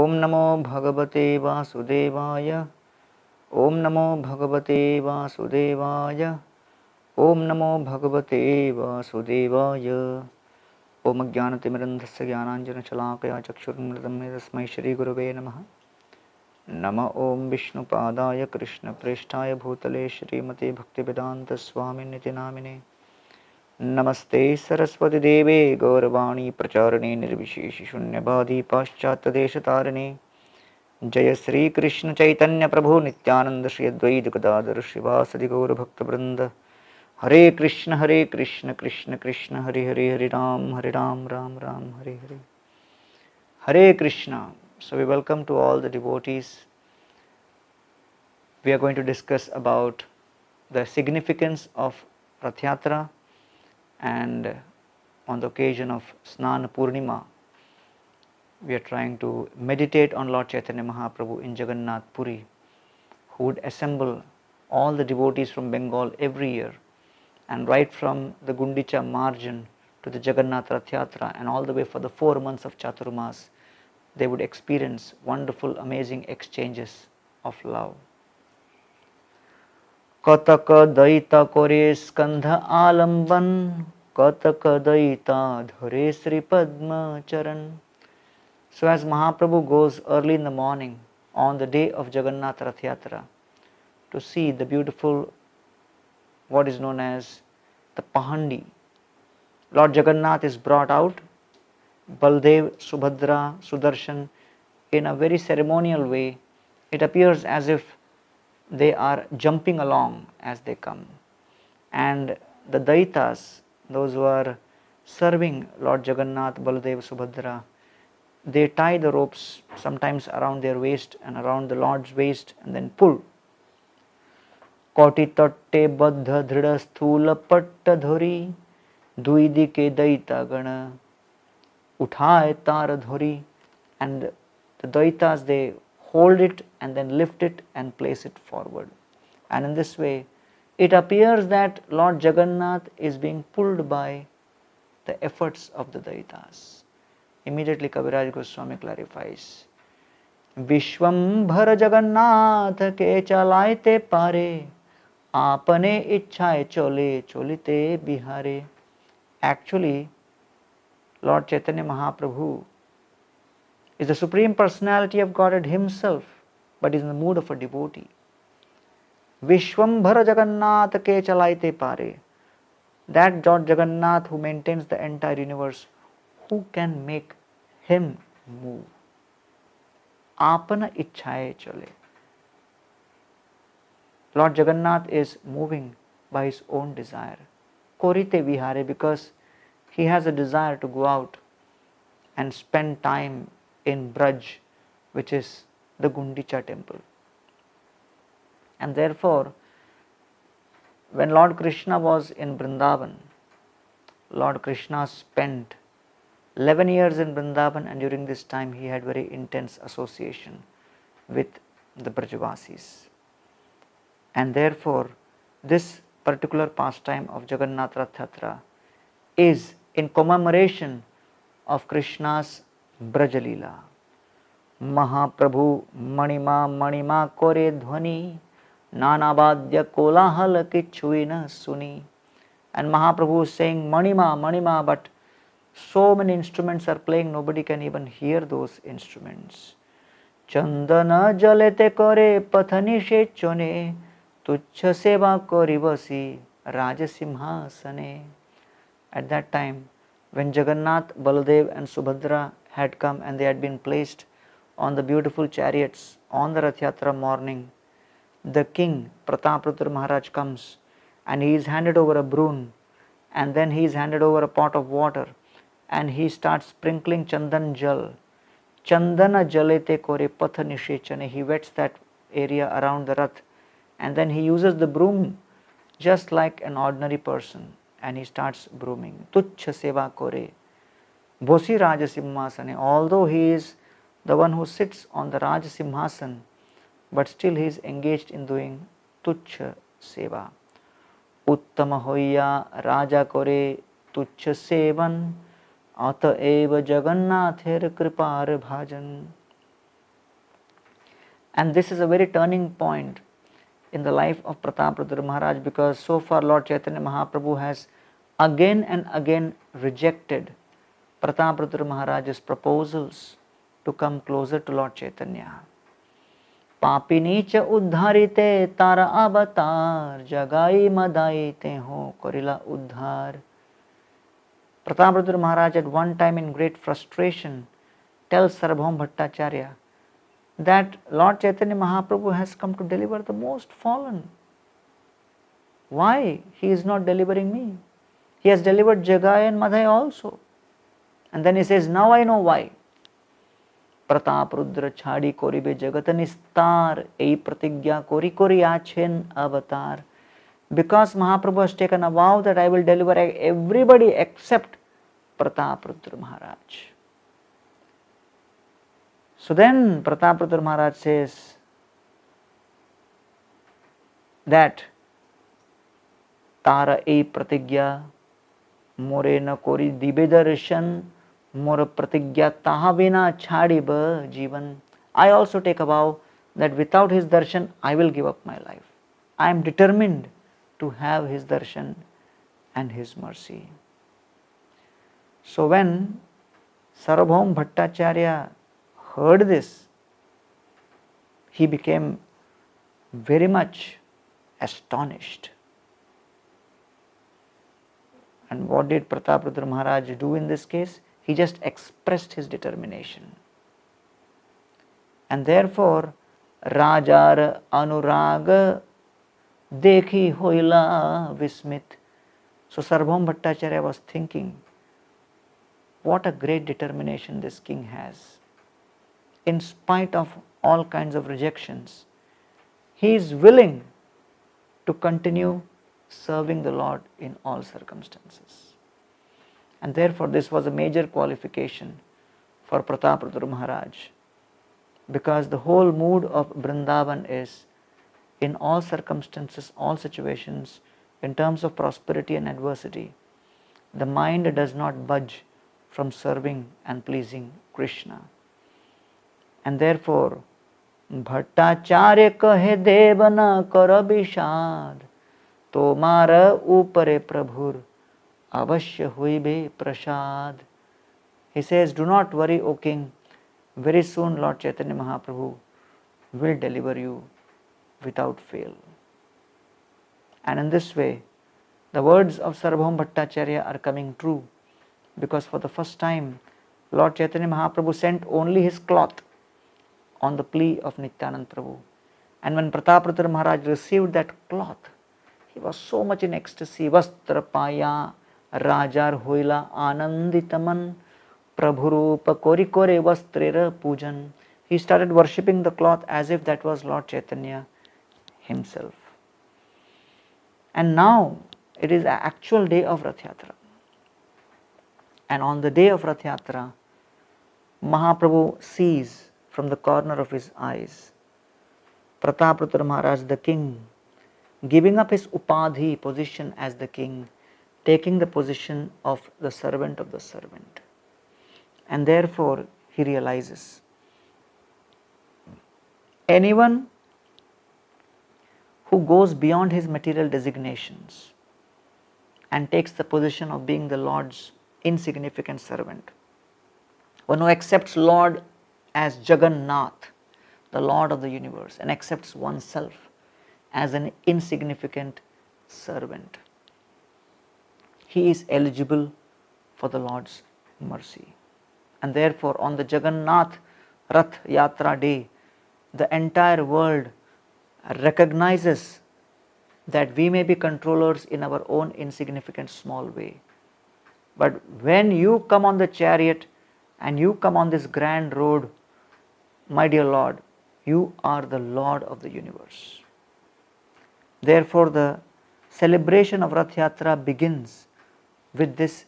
ओम नमो भगवते वासुदेवाय। ओम नमो भगवते वासुदेवाय। ओम नमो भगवते वासुदेवाय। ओम अज्ञानतिमिरन्धस्य ज्ञानाञ्जनशलाकया चक्षुरुन्मिलितं येन तस्मै श्रीगुरवे नमः। नमः ओम विष्णुपादाय कृष्णप्रेष्ठाय भूतले श्रीमते भक्तिवेदान्तस्वामिनिति नामिने। नमस्ते सरस्वती देवे गौरवाणी प्रचारिणे निर्विशेषशून्यवादी पाश्चात्यदेशतारिणे। जय श्री कृष्ण चैतन्य प्रभु नित्यानंद श्री अद्वैत गदाधर श्रीवासदि गौरभक्तवृंद। हरे कृष्ण कृष्ण कृष्ण हरे हरे, हरे Ram Ram Ram Hare Hare. Hare Krishna. So we welcome to all the devotees. We are going to discuss about the significance of Rath Yatra, and on the occasion of Snan Purnima, we are trying to meditate on Lord Chaitanya Mahaprabhu in Jagannath Puri, who would assemble all the devotees from Bengal every year, and right from the Gundicha margin to the Jagannath Rath Yatra and all the way for the 4 months of Chaturmas, they would experience wonderful, amazing exchanges of love. कतक दैता करे स्कंध आलंबन, कतक दैता धरे Sri Padma Charan. So as Mahaprabhu goes early in the morning on the day of Jagannath Rath Yatra to see the beautiful, what is known as the Pahandi, Lord Jagannath is brought out, Baldev, Subhadra, Sudarshan, in a very ceremonial way. It appears as if they are jumping along as they come. And the Daitas, those who are serving Lord Jagannath, Baldev, Subhadra, they tie the ropes sometimes around their waist and around the Lord's waist and then pull. Koti tatte baddha dhrida sthula patta dhori, duidike daita gana uthaye tar dhori. And the Daitas, they hold it and then lift it and place it forward. And in this way, it appears that Lord Jagannath is being pulled by the efforts of the Daitas. Immediately Kaviraj Goswami clarifies, Vishwambhara Jagannath ke chalaite pare, apane ichhaye chole cholite bihare. Actually, Lord Chaitanya Mahaprabhu is the Supreme Personality of Godhead Himself, but is in the mood of a devotee. Vishwambhara Jagannath ke chalaite pare. That Lord Jagannath who maintains the entire universe, who can make him move? Apana ichhaye chale. Lord Jagannath is moving by his own desire. Korite vihare, because he has a desire to go out and spend time in Braj, which is the Gundicha temple. And therefore, when Lord Krishna was in Vrindavan, Lord Krishna spent 11 years in Vrindavan, and during this time he had very intense association with the Brajavasis. And therefore, this particular pastime of Jagannath Rath Yatra is in commemoration of Krishna's Brajalila. Mahaprabhu Manima Manima Kore Dhvani, Nanabadya Kolahal Kichuina Suni. And Mahaprabhu is saying Manima, Manima, but so many instruments are playing, nobody can even hear those instruments. Chandana jalete kore pathani shechone, tuchha seva kori vasi rajasimhasane. At that time, when Jagannath, Baladev and Subhadra had come and they had been placed on the beautiful chariots on the Rath Yatra morning, the king Pratapratur Maharaj comes and he is handed over a broom, and then he is handed over a pot of water, and he starts sprinkling Chandan Jal. Chandana jalete kore patha nishechane. He wets that area around the Rath, and then he uses the broom just like an ordinary person, and he starts brooming. Tuchha seva kore bosi rajasimhasane. Although he is the one who sits on the Rajasimhasan, but still he is engaged in doing tuchha seva. Uttama hoya raja kore tuchha sevan, ata eva jagannather kripar bhajan. And this is a very turning point in the life of Prataprudra Maharaj, because so far Lord Chaitanya Mahaprabhu has again and again rejected Prataprudra Maharaj's proposals to come closer to Lord Chaitanya. पापिनी च उद्धारिते तारा अवतार जगाई मदाई ते हो करिला उद्धार. Prataprudra Maharaj at one time in great frustration tells Sarvabhauma Bhattacharya that Lord Chaitanya Mahaprabhu has come to deliver the most fallen. Why he is not delivering me? He has delivered Jagai and Madhai also. And then he says, now I know why. Prataprudra chhadi koribe jagat nistar ei pratigya kori kori achen avatar. Because Mahaprabhu has taken a vow that I will deliver everybody except Prataprudra Maharaj. So then Prataprudra Maharaj says that Tara ei pratigya more na kori dibe darshan more pratigya taha vina chhadi ba jivan. I also take a vow that without his darshan I will give up my life. I am determined to have his darshan and his mercy. So when Sarvabhauma Bhattacharya heard this, he became very much astonished. And what did Prataprudra Maharaj do in this case? He just expressed his determination. And therefore, Rajar Anurag Dekhi Hoila Vismit. So Sarvabhauma Bhattacharya was thinking, what a great determination this king has. In spite of all kinds of rejections, he is willing to continue serving the Lord in all circumstances. And therefore this was a major qualification for Prataprudra Maharaj, because the whole mood of Vrindavan is, in all circumstances, all situations, in terms of prosperity and adversity, the mind does not budge from serving and pleasing Krishna. And therefore Bhattacharya kahe devana kara bishad tomara upare prabhur avashya hoibe prasad. He says, do not worry, O king, very soon Lord Chaitanya Mahaprabhu will deliver you without fail. And in this way, the words of Sarvabhauma Bhattacharya are coming true, because for the first time Lord Chaitanya Mahaprabhu sent only his cloth on the plea of Nityanand Prabhu. And when Prataprudra Maharaj received that cloth, he was so much in ecstasy. Vastra paya rajar hoila ananditaman prabhurupa kori kore vastrera pujan. He started worshipping the cloth as if that was Lord Chaitanya himself. And now it is the actual day of Rath Yatra. And on the day of Rath Yatra, Mahaprabhu sees from the corner of his eyes Prataprudra Maharaj, the king, giving up his upadhi, position as the king, taking the position of the servant of the servant. And therefore he realizes, anyone who goes beyond his material designations and takes the position of being the Lord's insignificant servant, one who accepts Lord as Jagannath, the Lord of the universe, and accepts oneself as an insignificant servant, he is eligible for the Lord's mercy. And therefore on the Jagannath Rath Yatra day, the entire world recognizes that we may be controllers in our own insignificant small way. But when you come on the chariot and you come on this grand road, my dear Lord, you are the Lord of the universe. Therefore the celebration of Rath Yatra begins with this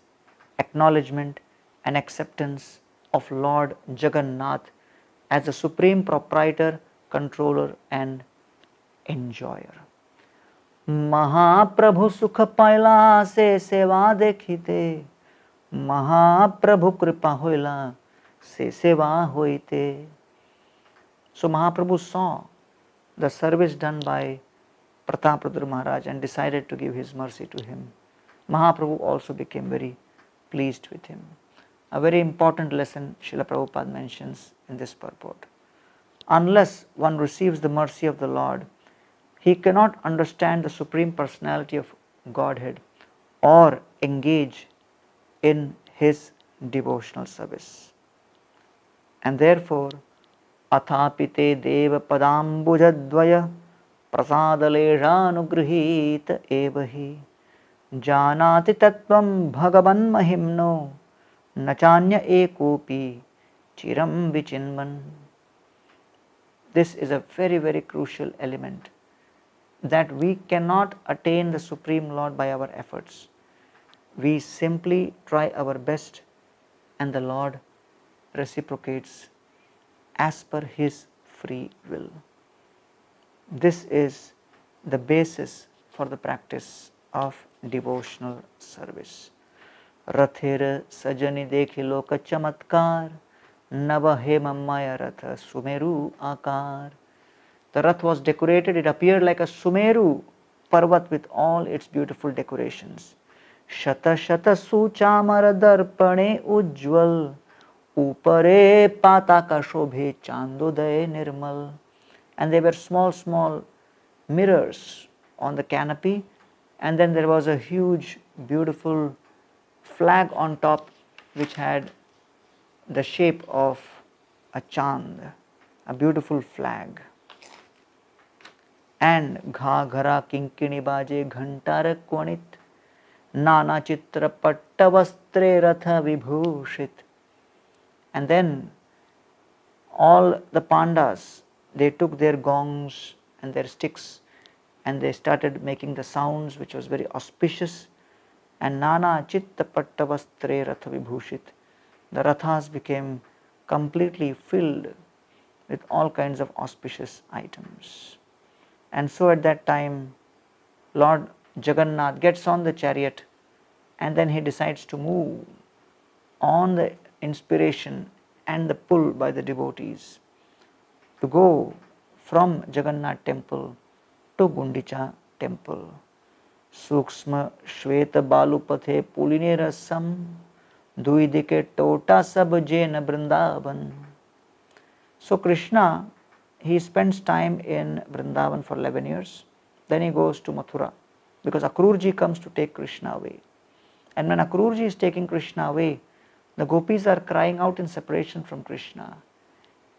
acknowledgement and acceptance of Lord Jagannath as the supreme proprietor, controller and enjoyer. Mahaprabhu sukha paila se seva dekhite, Mahaprabhu kripa hoila se seva hoite. So Mahaprabhu saw the service done by Prataprudra Maharaj and decided to give his mercy to him. Mahaprabhu also became very pleased with him. A very important lesson Srila Prabhupada mentions in this purport. Unless one receives the mercy of the Lord, he cannot understand the Supreme Personality of Godhead or engage in his devotional service. And therefore, athapite deva padambujadvaya prasadaleshanugrihita evahi janati tattvam bhagavan mahimno nachanya ekopi chiram vichinman. This is a very, very crucial element, that we cannot attain the Supreme Lord by our efforts. We simply try our best and the Lord reciprocates as per His free will. This is the basis for the practice of devotional service. Rathir sajani dekhi loka chamatkar nava hemamaya ratha sumeru akar. The rath was decorated, it appeared like a Sumeru Parvat with all its beautiful decorations. Shata shata suchamara darpane ujjwal upare pataka shobhe chandodaye nirmal. And there were small, small mirrors on the canopy, and then there was a huge, beautiful flag on top which had the shape of a chand, a beautiful flag. And Ghaghara किंकिणी बाजे घंटार क्वणित नाना चित्र पट्ट वस्त्रे रथ विभूषित. And then all the pandas, they took their gongs and their sticks and they started making the sounds which was very auspicious. And nana chitta patta vastre ratha vibhushit. The rathas became completely filled with all kinds of auspicious items. And so at that time, Lord Jagannath gets on the chariot and then he decides to move on the inspiration and the pull by the devotees to go from Jagannath temple to Gundicha temple. Sukshma Shweta Balupathe Puline Rasam Duidike Tota Sab Jena Vrindavan. So Krishna, he spends time in Vrindavan for 11 years. Then he goes to Mathura because Akrurji comes to take Krishna away. And when Akrurji is taking Krishna away, the gopis are crying out in separation from Krishna.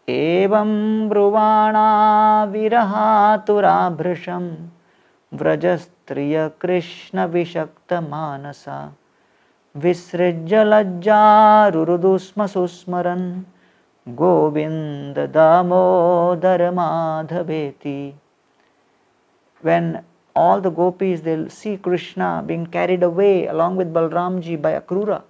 Evam bruvana virahatura bhrisham vrajastriya Krishna vishakta manasa visrijya lajja rurudusma susmaran Govinda Damodara Madhaveti. When all the gopis, they'll see Krishna being carried away along with Balramji by Akrura,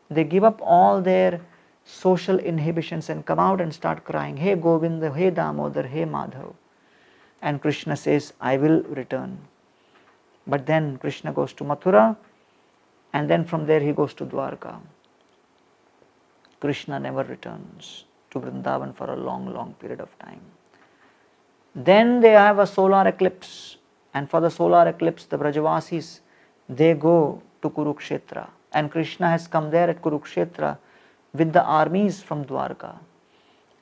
they give up all their social inhibitions and come out and start crying, Hey Govinda, Hey Damodar, Hey Madhav. And Krishna says, I will return. But then Krishna goes to Mathura and then from there he goes to Dwarka. Krishna never returns to Vrindavan for a long, long period of time. Then they have a solar eclipse, and for the solar eclipse, the Brajavasis, they go to Kurukshetra, and Krishna has come there at Kurukshetra with the armies from Dwarka.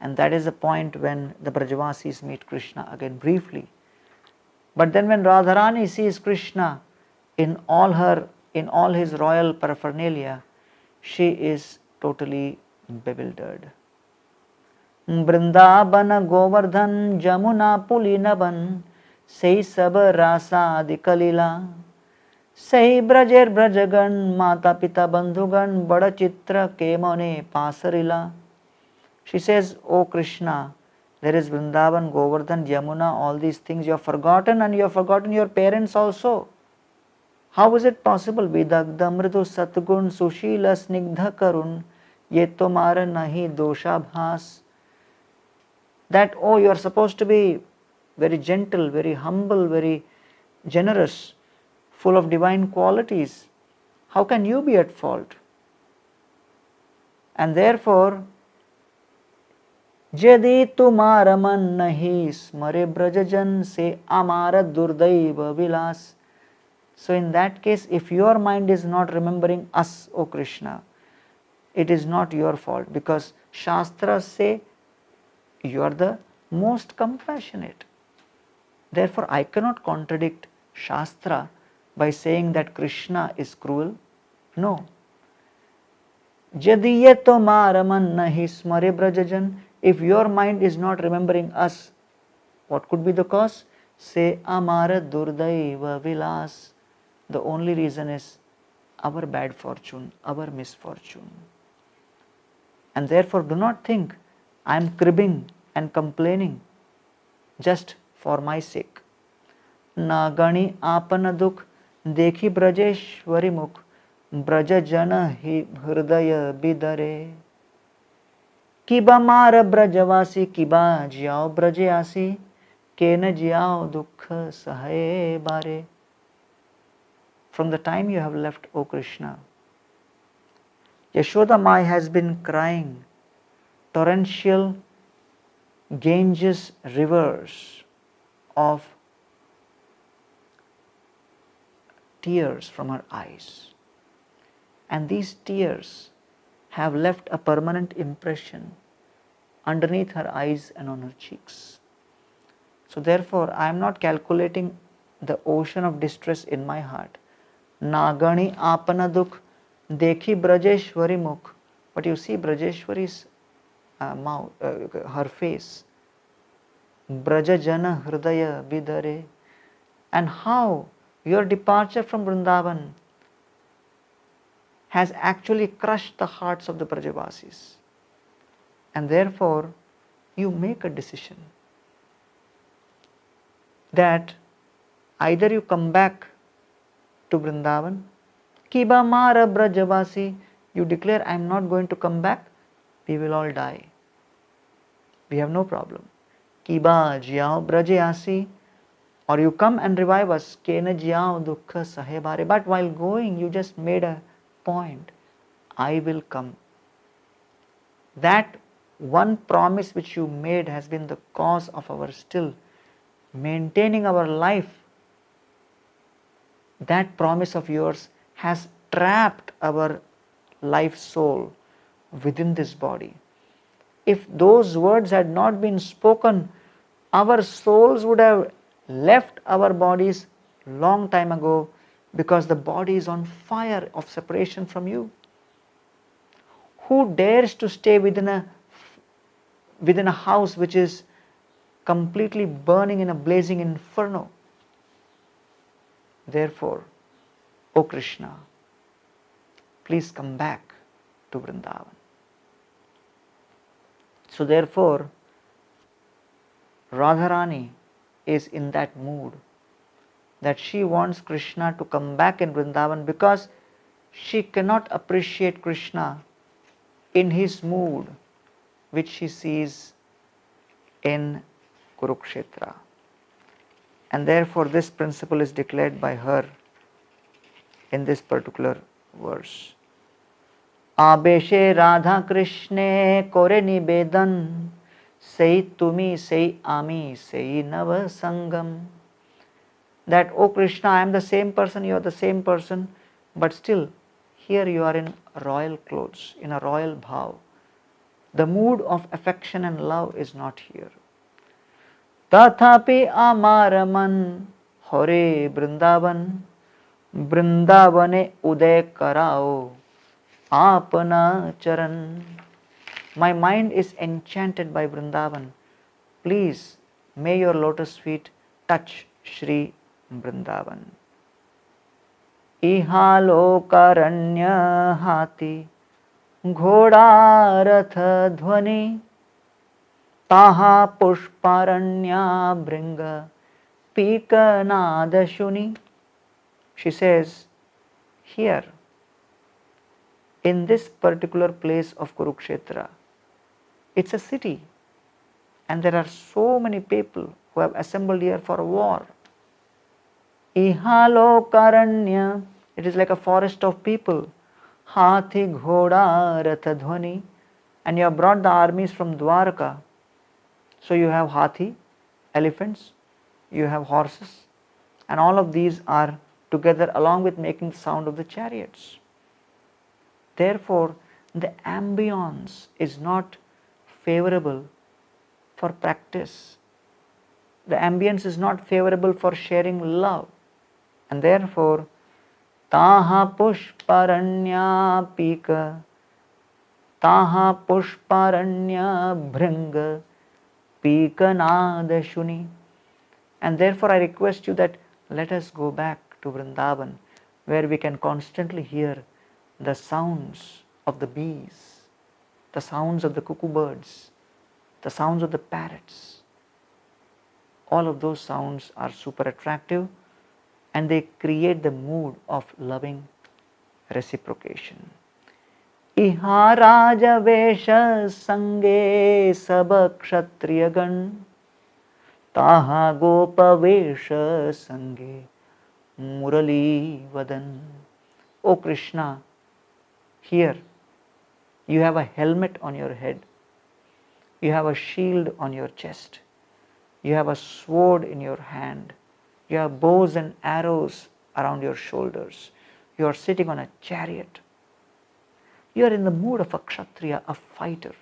And that is the point when the Brajavasis meet Krishna again briefly. But then when Radharani sees Krishna in all his royal paraphernalia, she is totally bewildered. Vrindavan Govardhan Jamuna Pulinavan Sei Sab Rasa Adikalila Sei Brajer Brajagan Mata Pita Bandhugan Bada Chitra Kemone Pasarila. She says, O Krishna, there is Vrindavan, Govardhan, Yamuna, all these things you have forgotten, and you have forgotten your parents also. How is it possible? Vidagdha Mridu Satgun Sushila Snigdha Karun Ye Tomara Nahi Dosha Bhas. That, oh, you are supposed to be very gentle, very humble, very generous, full of divine qualities. How can you be at fault? And therefore, यदि तुम्हारा मन नहीं स्मरे ब्रजजन से अमार दुर्दैव विलास. So in that case, if your mind is not remembering us, O Krishna, it is not your fault, because Shastras say you are the most compassionate. Therefore, I cannot contradict Shastra by saying that Krishna is cruel. No. Yadi ye tomara man nahi smare brajajan. If your mind is not remembering us, what could be the cause? Say amara durdaiva vilas. The only reason is our bad fortune, our misfortune. And therefore, do not think I am cribbing and complaining just for my sake. Na gani apana dukh dekhi brajeshwari mukh Braj जन ही हृदय बिदरे. किबा मार ब्रजवासी किबा Xiao ब्रजे आसी के न Xiao दुख सहे बारे. From the time you have left, O Krishna, Yashoda Mai has been crying torrential Ganges rivers of tears from her eyes. And these tears have left a permanent impression underneath her eyes and on her cheeks. So therefore, I am not calculating the ocean of distress in my heart. Nagani apana dukh dekhi brajeshwari mukh. But you see Brajeshwari's mouth, her face. Braja jana hridaya bidare. And how your departure from Vrindavan has actually crushed the hearts of the Brajavasis. And therefore, you make a decision that either you come back to Vrindavan, Kiba Mara Brajavasi, you declare, I am not going to come back, we will all die. We have no problem. Kiba Jiao Brajayasi, or you come and revive us, Kena Jiao Dukha Sahebare. But while going, you just made a point, I will come. That one promise which you made has been the cause of our still maintaining our life. That promise of yours has trapped our life soul within this body. If those words had not been spoken, our souls would have left our bodies long time ago, because the body is on fire of separation from you. Who dares to stay within a house which is completely burning in a blazing inferno? Therefore, O Krishna, please come back to Vrindavan. So therefore, Radharani is in that mood that she wants Krishna to come back in Vrindavan, because she cannot appreciate Krishna in his mood which she sees in Kurukshetra. And therefore this principle is declared by her in this particular verse. Abeshe Radha Krishne kore nibedan, sei tumi sei ami sei nava sangam. That, O Krishna, I am the same person, you are the same person, but still here you are in royal clothes, in a royal bhav. The mood of affection and love is not here. Tathapi amara man hore Vrindavan, Vrindavane uday karao apana charan. My mind is enchanted by Vrindavan. Please, may your lotus feet touch Shri Vrindavan. Ihalokkaranya hati घोड़ा रथ ध्वनि ताहा पुष्पारण्या भृंग पीकनाद shuni. She says, here, in this particular place of Kurukshetra, it's a city, and there are so many people who have assembled here for war. Ihalokkaranya, it is like a forest of people. Hathi Ghoda Ratha Dhwani, and you have brought the armies from Dwarka. So you have hathi, elephants, you have horses, and all of these are together along with making the sound of the chariots. Therefore, the ambience is not favorable for practice. The ambience is not favorable for sharing love, and therefore, taha pushparanya pika, taha pushparanya bhringa pika nada shuni. And therefore, I request you that let us go back to Vrindavan, where we can constantly hear the sounds of the bees, the sounds of the cuckoo birds, the sounds of the parrots. All of those sounds are super attractive and they create the mood of loving reciprocation. Iha raja vesha sange sab kshatriyagan taha gopa vesha sange murali vadan. O Krishna, here you have a helmet on your head, you have a shield on your chest, you have a sword in your hand, you have bows and arrows around your shoulders, you are sitting on a chariot. You are in the mood of a kshatriya, a fighter.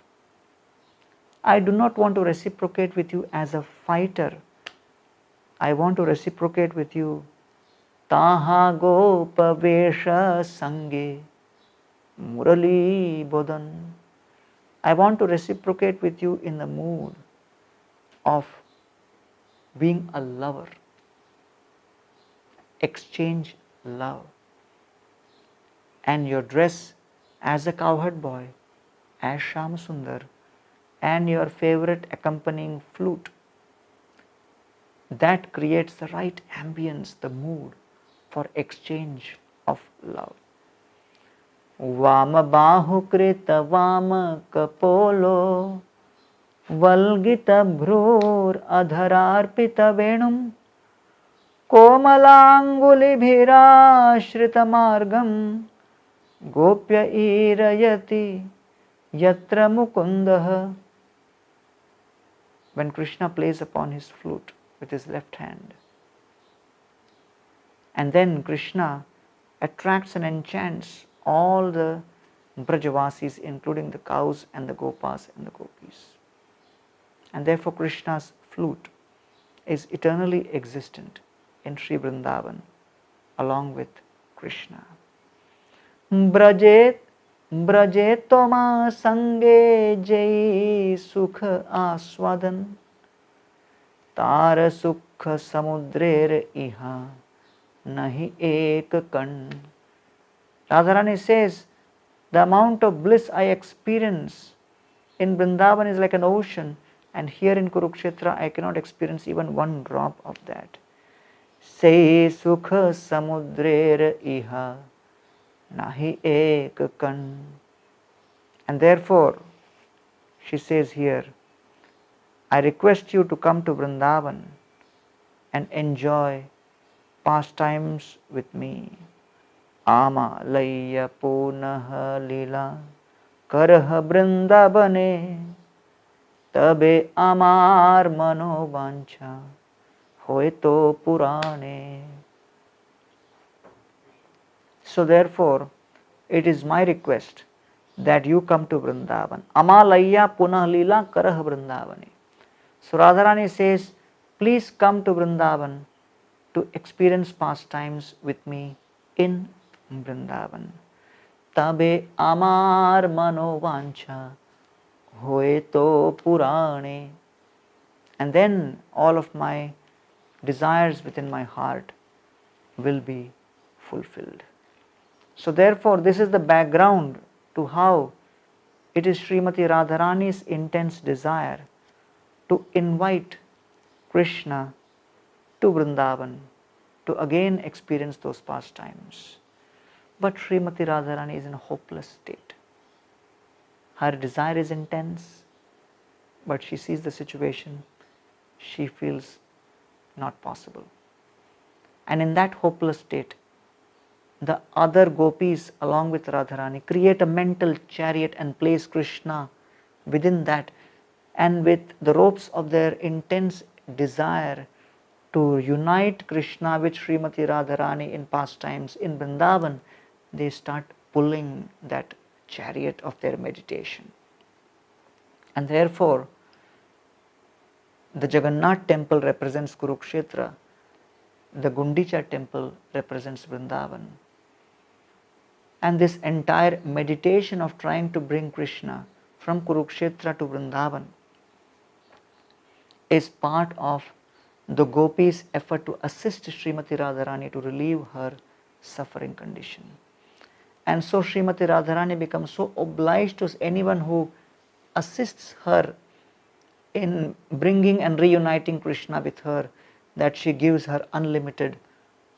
I do not want to reciprocate with you as a fighter. I want to reciprocate with you taha gopa vesha sange murali bodan. I want to reciprocate with you in the mood of being a lover, exchange love. And your dress as a cowherd boy, as Shyamasundar, and your favorite accompanying flute, that creates the right ambience, the mood for exchange of love. Vama bahu krita vama kapolo valgita bhrur adhararpita venum komalangulibhira margam gopya irayati yatra mukundah. When Krishna plays upon his flute with his left hand, and then Krishna attracts and enchants all the Brajavasis, including the cows and the gopas and the gopis. And therefore Krishna's flute is eternally existent in Sri Vrindavan along with Krishna. Brajet Toma sange jai sukha aswadan tara sukha samudrer iha nahi ek kan. Radharani says, the amount of bliss I experience in Vrindavan is like an ocean, and here in Kurukshetra I cannot experience even one drop of that. Say sukha samudrer iha nahi ek kan. And therefore, she says here, I request you to come to Vrindavan and enjoy pastimes with me. Ama layya punaha lila karah Vrindavane tabe amar mano vancha hoy to purane. So therefore, it is my request that you come to Vrindavan. Amalayya punah lila karah Vrindavane. So Radharani says, please come to Vrindavan to experience pastimes with me in Vrindavan. Tabe amar mano vancha hoye to purane. And then all of my desires within my heart will be fulfilled. So therefore, this is the background to how it is Srimati Radharani's intense desire to invite Krishna to Vrindavan to again experience those pastimes. But Srimati Radharani is in a hopeless state. Her desire is intense, but she sees the situation, she feels not possible. And in that hopeless state, the other gopis along with Radharani create a mental chariot and place Krishna within that and with the ropes of their intense desire to unite Krishna with Srimati Radharani in pastimes in Vrindavan, they start pulling that chariot of their meditation. And therefore, the Jagannath temple represents Kurukshetra, the Gundicha temple represents Vrindavan. And this entire meditation of trying to bring Krishna from Kurukshetra to Vrindavan is part of the gopis' effort to assist Srimati Radharani to relieve her suffering condition. And so Srimati Radharani becomes so obliged to anyone who assists her in bringing and reuniting Krishna with her that she gives her unlimited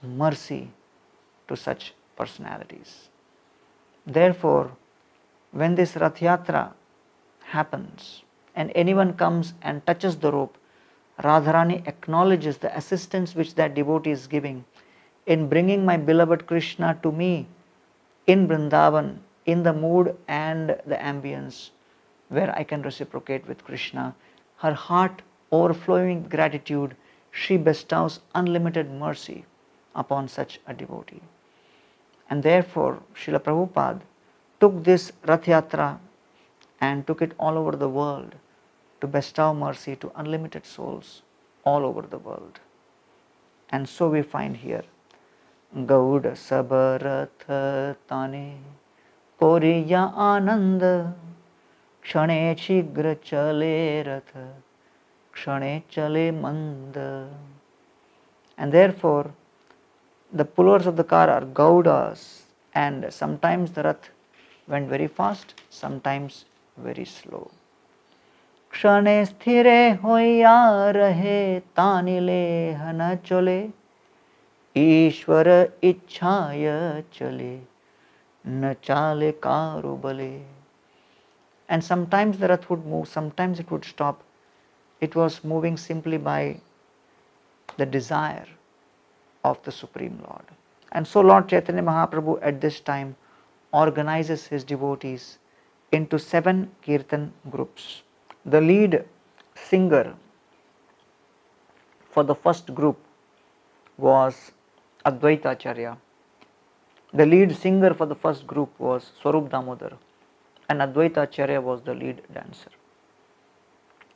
mercy to such personalities. Therefore, when this Rath Yatra happens and anyone comes and touches the rope, Radharani acknowledges the assistance which that devotee is giving in bringing my beloved Krishna to me in Vrindavan, in the mood and the ambience where I can reciprocate with Krishna. Her heart overflowing with gratitude, she bestows unlimited mercy upon such a devotee. And therefore, Srila Prabhupada took this Rath Yatra and took it all over the world to bestow mercy to unlimited souls all over the world. And so we find here, Gauda Sabarath Tane Koriya Anand Kshane Chigra Chale Rath Kshane Chale Mand. And therefore, the pullers of the car are Gaudas, and sometimes the Rath went very fast, sometimes very slow. Kshane sthire hoya rahe tanile hana chole Ishvara ichhaya chale na chale karu bale. And sometimes the Rath would move, sometimes it would stop. It was moving simply by the desire of the Supreme Lord. And so Lord Chaitanya Mahaprabhu at this time organizes his devotees into 7 kirtan groups. The lead singer for the first group was Advaita Acharya. The lead singer for the first group was Swarup Damodar, and Advaita Acharya was the lead dancer.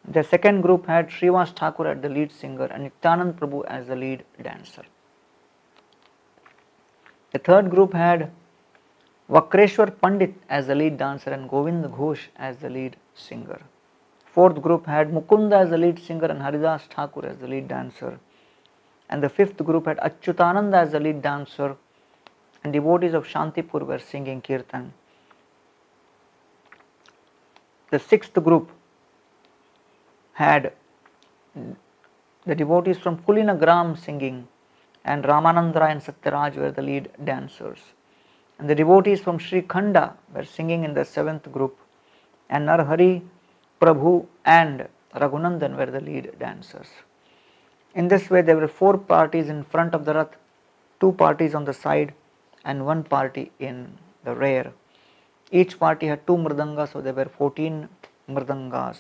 The second group had Srivas Thakur as the lead singer and Nityanand Prabhu as the lead dancer. The third group had Vakreshwar Pandit as the lead dancer and Govind Ghosh as the lead singer. Fourth group had Mukunda as the lead singer and Haridas Thakur as the lead dancer. And the fifth group had Achyutananda as the lead dancer, and devotees of Shantipur were singing kirtan. The sixth group had the devotees from Kulinagram singing, and Ramanandra and Satyaraj were the lead dancers. And the devotees from Sri Khanda were singing in the seventh group, and Narhari, Prabhu and Raghunandan were the lead dancers. In this way, there were 4 parties in front of the Rath, 2 parties on the side, and 1 party in the rear. Each party had 2 mridangas, so there were 14 mridangas.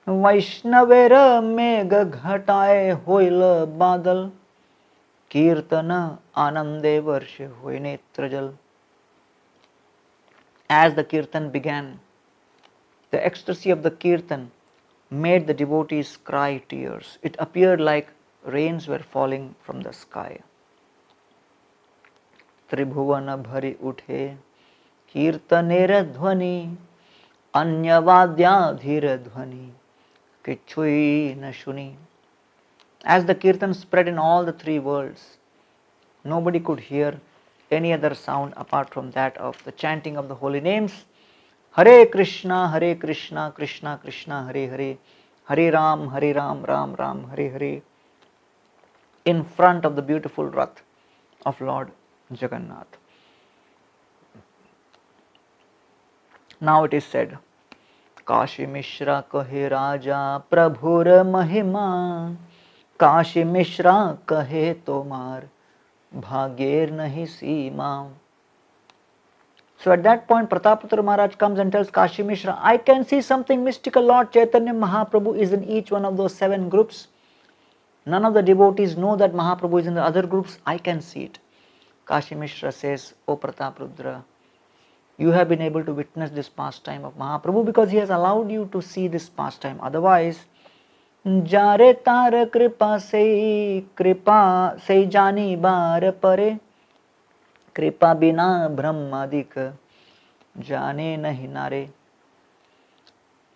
Vaishnavera megha ghataye hoil badal kirtana anande varshe hoy netrajal. As the kirtan began, the ecstasy of the kirtan made the devotees cry tears. It appeared like rains were falling from the sky. Tribhuvana bhari uthe kirtanera dhvani anyavadya dhira dhvani kichui na shuni. As the kirtan spread in all the 3 worlds, nobody could hear any other sound apart from that of the chanting of the holy names. Hare Krishna, Krishna Krishna, Hare Hare, Hare Ram, Ram Ram, Hare Hare, in front of the beautiful Rath of Lord Jagannath. Now it is said, Kashi Mishra kahe Raja Prabhur Mahima, Kashi Mishra kahe Tomar Bhagyer nahi seema. So at that point, Prataputra Maharaj comes and tells Kashi Mishra, I can see something mystical. Lord Chaitanya Mahaprabhu is in each one of those 7 groups. None of the devotees know that Mahaprabhu is in the other groups. I can see it. Kashi Mishra says, O Prataprudra, you have been able to witness this pastime of Mahaprabhu because he has allowed you to see this pastime. Otherwise, Jare tar kripa se jani bar pare kripa bina brahmadik jane nahi nare.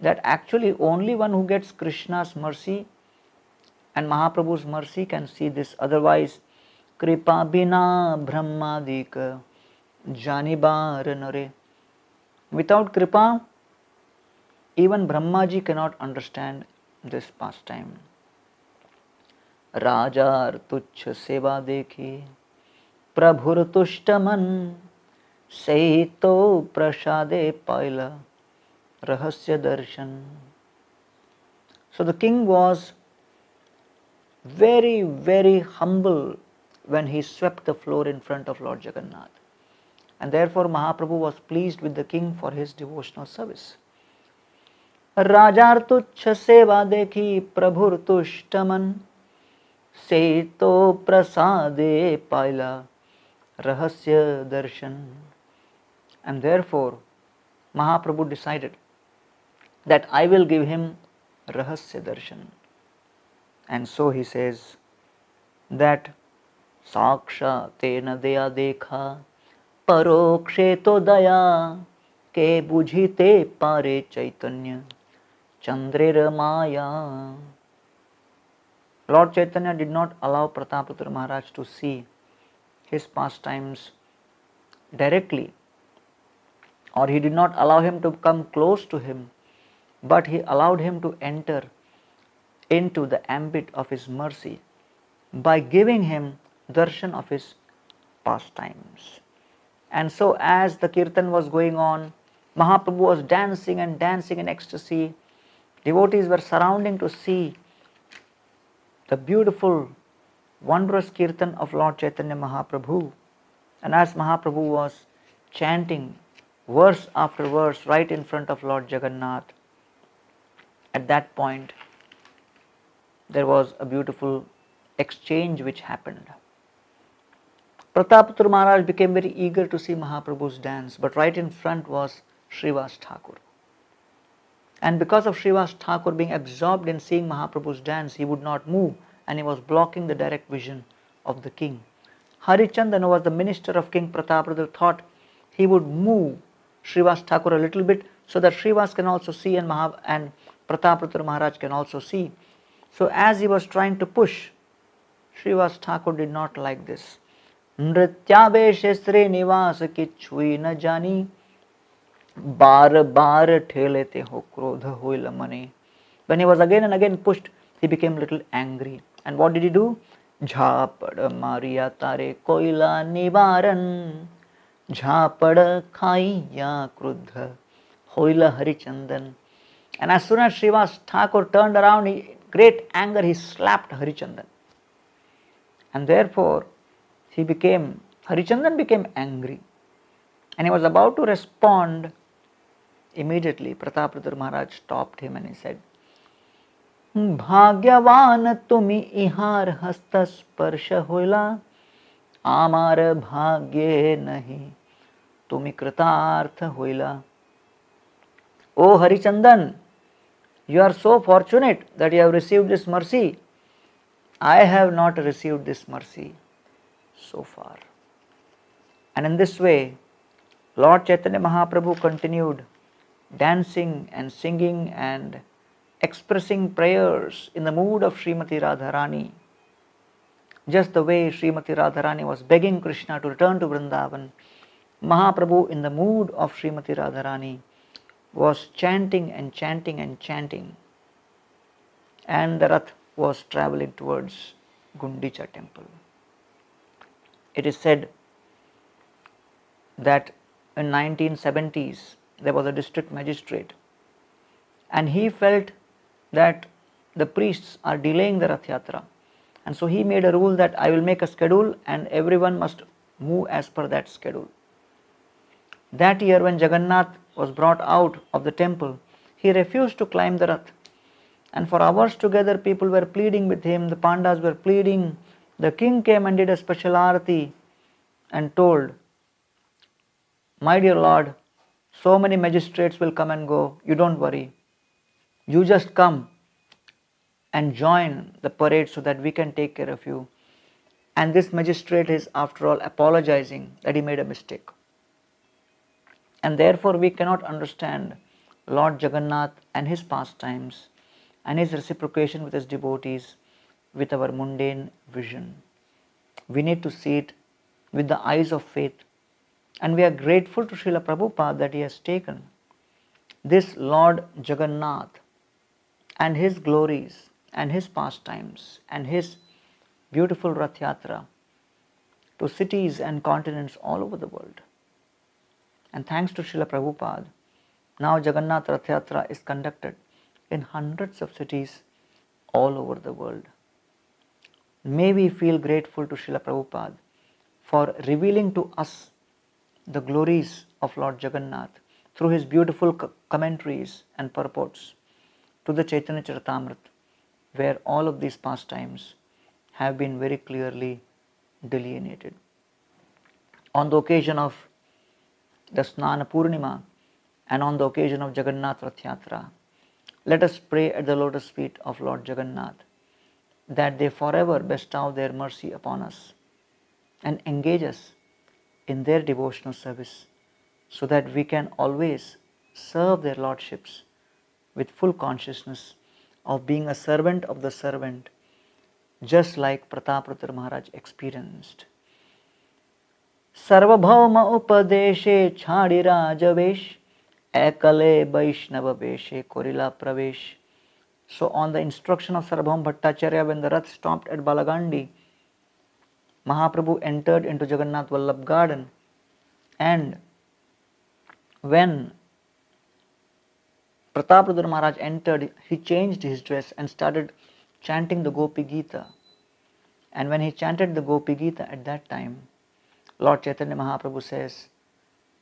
That actually only one who gets Krishna's mercy and Mahaprabhu's mercy can see this. Otherwise, kripa bina brahmadik jani bar nare. Without kripa, even Brahmaji cannot understand this pastime. Rajar tuchha seva dekhi prabhur tushtaman seito prasade paila rahasya darshan. So the king was very, very humble when he swept the floor in front of Lord Jagannath. And therefore Mahaprabhu was pleased with the king for his devotional service. राजार तुच्छ सेवा देखी प्रभुर तुष्टमन से तो प्रसादे पाइला rahasya darshan. And therefore Mahaprabhu decided that I will give him rahasya darshan. And so he says that saksha tena daya dekha parokshe to daya ke bujhite pare chaitanya Chandrera Maya. Lord Chaitanya did not allow Prataputra Maharaj to see his pastimes directly, or he did not allow him to come close to him, but he allowed him to enter into the ambit of his mercy by giving him darshan of his pastimes. And so as the kirtan was going on, Mahaprabhu was dancing and dancing in ecstasy. Devotees were surrounding to see the beautiful, wondrous kirtan of Lord Chaitanya Mahaprabhu. And as Mahaprabhu was chanting verse after verse right in front of Lord Jagannath, at that point there was a beautiful exchange which happened. Prataputra Maharaj became very eager to see Mahaprabhu's dance, but right in front was Srivas Thakur. And because of Srivas Thakur being absorbed in seeing Mahaprabhu's dance, he would not move and he was blocking the direct vision of the king. Harichandan, who was the minister of King Prataprudra, thought he would move Srivas Thakur a little bit so that Srivas can also see and Prataprudra Maharaj can also see. So as he was trying to push, Srivas Thakur did not like this. Nrityaveshe Srinivas kichhui na jani bar bar thelete ho krodha hoila mane. When he was again and again pushed, he became a little angry. And what did he do? Jhapada Maria tare koila nivaran Jhapada khaiya krudha hoila Harichandan. And as soon as Srivas Thakur turned around in great anger, he slapped Harichandan. And therefore Harichandan became angry. And he was about to respond. Immediately Prataprudra Maharaj stopped him and he said, Bhagyavan tumi ihar hasta sparsha hoila amar bhagye nahi tumi kritartha hoila. O Harichandan, you are so fortunate that you have received this mercy. I have not received this mercy so far. And in this way, Lord Chaitanya Mahaprabhu continued dancing and singing and expressing prayers in the mood of Srimati Radharani. Just the way Srimati Radharani was begging Krishna to return to Vrindavan, Mahaprabhu, in the mood of Srimati Radharani, was chanting and chanting and chanting. And the Rath was traveling towards Gundicha temple. It is said that in 1970s there was a district magistrate and he felt that the priests are delaying the Rath Yatra, and so he made a rule that I will make a schedule and everyone must move as per that schedule. That year when Jagannath was brought out of the temple, he refused to climb the Rath. And for hours together people were pleading with him, the Pandavas were pleading. The king came and did a special arati and told, "My dear Lord, so many magistrates will come and go, you don't worry. You just come and join the parade so that we can take care of you." And this magistrate is after all apologizing that he made a mistake. And therefore we cannot understand Lord Jagannath and his pastimes and his reciprocation with his devotees with our mundane vision. We need to see it with the eyes of faith. And we are grateful to Srila Prabhupada that he has taken this Lord Jagannath and his glories and his pastimes and his beautiful Rath Yatra to cities and continents all over the world. And thanks to Srila Prabhupada, now Jagannath Rath Yatra is conducted in hundreds of cities all over the world. May we feel grateful to Srila Prabhupada for revealing to us the glories of Lord Jagannath through his beautiful commentaries and purports to the Chaitanya Charitamrita, where all of these pastimes have been very clearly delineated. On the occasion of the Snana Purnima and on the occasion of Jagannath Rath Yatra, let us pray at the lotus feet of Lord Jagannath that they forever bestow their mercy upon us and engage us in their devotional service so that we can always serve their lordships with full consciousness of being a servant of the servant, just like Prataparuద్ర Maharaj experienced. सर्वभौम उपदेशे छाड़ी राजवेश एकले वैष्णव वेशे कोरिला प्रवेश. So on the instruction of Sarvabhauma Bhattacharya, when the Rath stopped at Balagandi, Mahaprabhu entered into Jagannath Vallabh garden, and when Prataparuద్ర Maharaj entered, he changed his dress and started chanting the Gopi Gita. And when he chanted the Gopi Gita at that time, Lord Chaitanya Mahaprabhu says,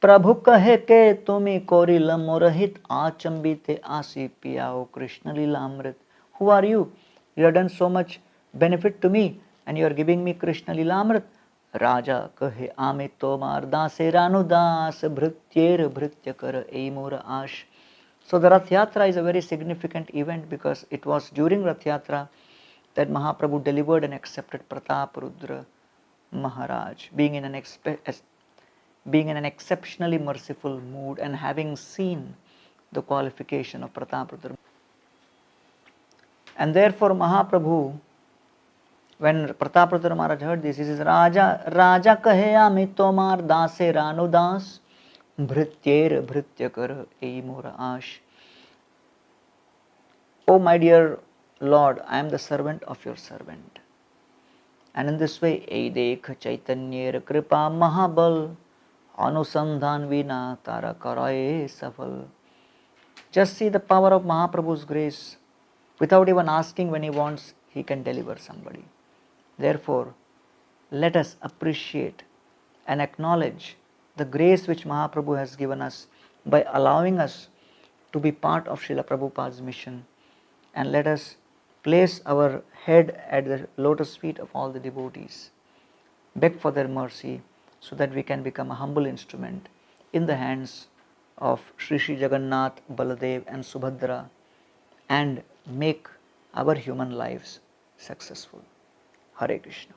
प्रभु कहे के तुम्हें कोरिल मोरहित आचंबिते आसी पियाओ Krishna Lilamrita. Who are you? You have done so much benefit to me and you are giving me Krishna Lilamrit. Raja kahe ame tomar dase ranudas bhrityer bhrityakar eimura ash. So the Rath Yatra is a very significant event because it was during Rath Yatra that Mahaprabhu delivered and accepted Prataparudra Maharaj, being in an exceptionally merciful mood and having seen the qualification of Prataparudra. And therefore Mahaprabhu, when Prataparudra Maharaj heard this, he says, Raja kahe ami tomar dase ranu das bhrityer bhrityakar eimura ash. Oh my dear Lord, I am the servant of your servant. And in this way, Eidekh Chaitanyera Kripa Mahabal Anusandhan Vina Tara Karaye Safal. Just see the power of Mahaprabhu's grace. Without even asking when he wants, he can deliver somebody. Therefore, let us appreciate and acknowledge the grace which Mahaprabhu has given us by allowing us to be part of Srila Prabhupada's mission. And let us place our head at the lotus feet of all the devotees, beg for their mercy so that we can become a humble instrument in the hands of Sri Sri Jagannath, Baladev and Subhadra and make our human lives successful. Hare Krishna.